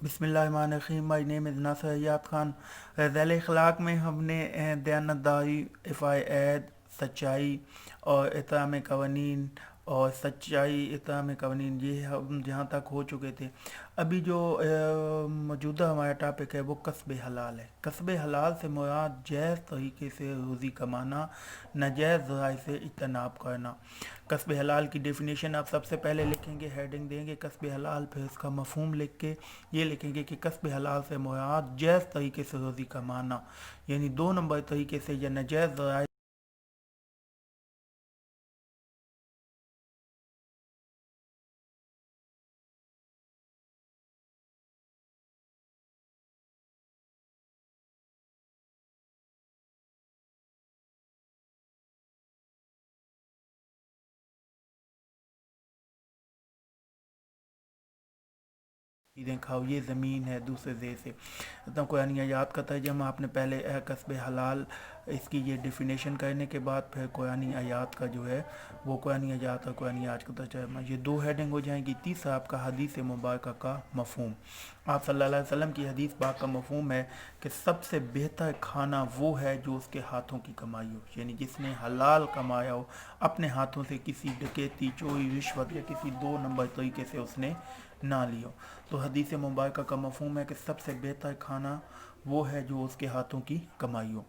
बिस्मिल्लाहिर्रहमानिर्रहीम। My name is Nasir Ayyub Khan. ज़ैल अखलाक में हमने दयानतदारी, इफ़ात, सच्चाई और एहतराम कवानीन और सच्चाई एहतराम कवानीन ये हम जहाँ तक हो चुके थे। अभी जो मौजूदा हमारा टॉपिक है वो कस्ब हलाल है। कस्ब हलाल से मुराद जायज़ तरीके से रोज़ी कमाना, नाजायज़ ज़राए से इज्तनाब करना। कस्ब हलाल की डेफिनेशन आप सबसे पहले लिखेंगे, हेडिंग देंगे कस्ब हलाल, फिर उसका मफहूम लिख के ये लिखेंगे कि कस्ब हलाल से मुराद जायज़ तरीके से रोज़ी कमाना, यानी दो नंबर तरीके से या नाजायज़ ज़राए चीज़ें खाओ, ये ज़मीन है दूसरे देश से। तो कुरानी आयत का तर्जमा आपने पहले कस्ब हलाल इसकी ये डेफिनेशन करने के बाद फिर कुरानी आयत का जो है वो कुरानी आयत और कुरानी आयत का तर्जमा, ये दो हेडिंग हो जाएंगी। तीसरा आपका हदीस मुबारक का मफहूम। आप सल्लल्लाहु अलैहि वसल्लम की हदीस पाक का मफहूम है कि सबसे बेहतर खाना वो है जो उसके हाथों की कमाई हो, यानी जिसने हलाल कमाया हो अपने हाथों से, किसी डकैती, चोरी, रिश्वत या किसी दो नंबर तरीके से उसने ना लियो। तो हदीस मुबारक का मफहूम है कि सबसे बेहतर खाना वो है जो उसके हाथों की कमाई हो।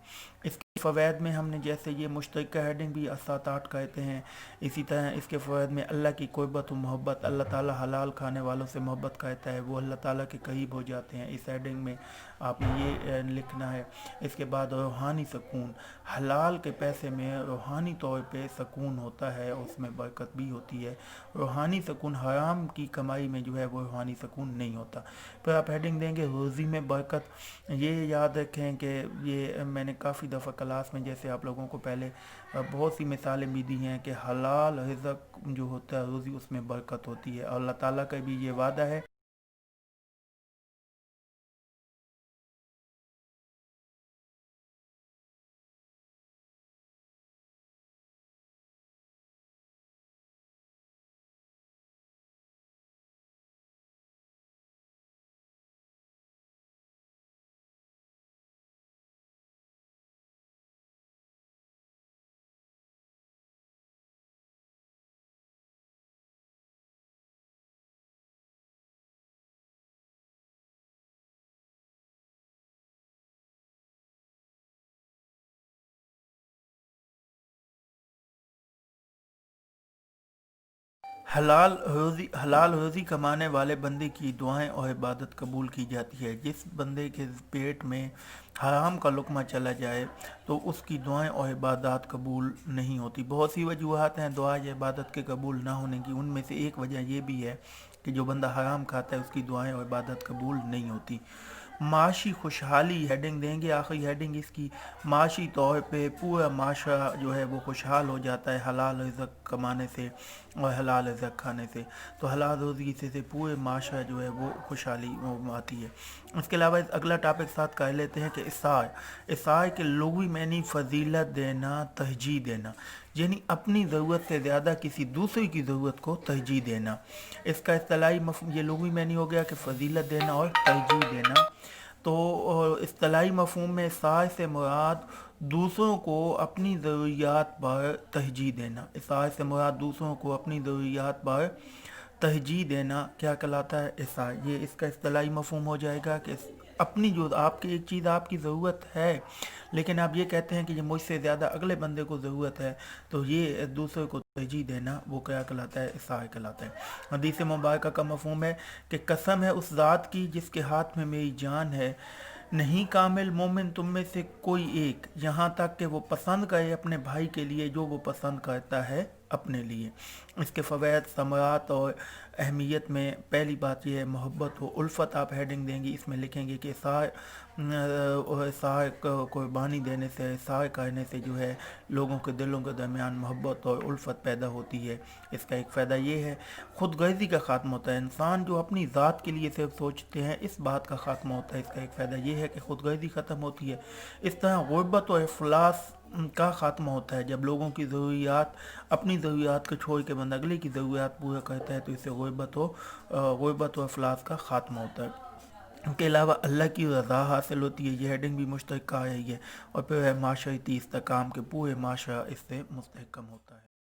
इसके फ़वैद में हमने जैसे ये मुश्तरका हेडिंग भी सात आठ कहते हैं, इसी तरह इसके फ़वैद में अल्लाह की कुर्बत व मोहब्बत, अल्लाह ताला हलाल खाने वालों से मोहब्बत करता है, वो अल्लाह ताला के करीब हो जाते हैं। इस हेडिंग में आपने ये लिखना है। इसके बाद रूहानी सुकून, हलाल के पैसे में रूहानी तौर पे सुकून होता है, उसमें बरकत भी होती है। रूहानी सुकून हराम की कमाई में जो है वो रूहानी सुकून नहीं होता। फिर आप हेडिंग देंगे रोज़ी में बरकत। ये याद रखें कि ये मैंने काफ़ी दफ़ा क्लास में जैसे आप लोगों को पहले बहुत सी मिसालें भी दी हैं कि हलाल रिज़्क जो होता है रोज़ी उसमें बरकत होती है, और अल्लाह ताला का भी ये वादा है। हलाल रोज़ी कमाने वाले बंदे की दुआएं और इबादत कबूल की जाती है। जिस बंदे के पेट में हराम का लुक़मा चला जाए तो उसकी दुआएं और इबादत कबूल नहीं होती। बहुत सी वजूहत हैं दुआ या इबादत के कबूल ना होने की, उनमें से एक वजह यह भी है कि जो बंदा हराम खाता है उसकी दुआएं और इबादत कबूल नहीं होती। माशी खुशहाली हेडिंग देंगे, आखिरी हेडिंग इसकी। माशी तौर पे पूरा माशरा जो है वो खुशहाल हो जाता है हलाल रिज़्क कमाने से और हलाल रिज़्क खाने से। तो हलाल रोज़ी से पूरे माशरा जो है वो खुशहाली आती है। इसके अलावा अगला टॉपिक साथ कर लेते हैं कि इसार के लुग़वी मैनी फ़जीलत देना, तरजीह देना, यानी अपनी ज़रूरत से ज़्यादा किसी दूसरे की ज़रूरत को तरजीह देना। इसका इस्तिलाही मफ़हूम ये लुग़वी मैनी हो गया कि फ़जीलत देना और तरजीह देना। तो इस्तिलाही मफ़हूम में सार से मुराद दूसरों को अपनी ज़रूरियात पर तरजीह देना। इसार से मुराद दूसरों को अपनी ज़रूरियात पर तरजीह देना क्या कहलाता है? इसार। ये इसका इस्तिलाही मफ़हूम हो जाएगा कि अपनी जो आपकी एक चीज़ आपकी ज़रूरत है लेकिन आप ये कहते हैं कि ये मुझसे ज़्यादा अगले बंदे को ज़रूरत है, तो ये दूसरे को तरजीह देना वो क्या कहलाता है? इसार कहलाता है। हदीस मुबारक का मफ़हूम है कि कसम है उस ज़ात की जिसके हाथ में मेरी जान है, नहीं कामिल मोमिन तुम में से कोई एक यहाँ तक कि वो पसंद करे अपने भाई के लिए जो वो पसंद करता है अपने लिए। इसके फ़वैद, समरात और अहमियत में पहली बात यह है मोहब्बत व उल्फत। आप हेडिंग देंगी, इसमें लिखेंगे कि सार कुर्बानी देने से, सार करने से जो है लोगों के दिलों के दरमियान मोहब्बत और उल्फत पैदा होती है। इसका एक फ़ायदा ये है ख़ुदगर्ज़ी का ख़ात्मा होता है। इंसान जो अपनी ज़ात के लिए सिर्फ सोचते हैं इस बात का ख़ात्मा होता है। इसका एक फ़ायदा ये है कि ख़ुदगर्ज़ी ख़त्म होती है। इस तरह ग़ुरबत और इफ़लास का ख़ात्मा होता है। जब लोगों की ज़रूरियात, अपनी ज़रूरियात को छोड़ के बंदा अगले की ज़रूरियात पूरा करता है तो इससे ग़ुरबत और इफ़लास का ख़ात्मा होता है। کے علاوہ اللہ کی رضا حاصل ہوتی ہے، یہ ہیڈنگ بھی مستحق آئی ہے، اور پھر ہے معاشرتی استحکام کے پورے معاشرہ اس سے مستحکم ہوتا ہے۔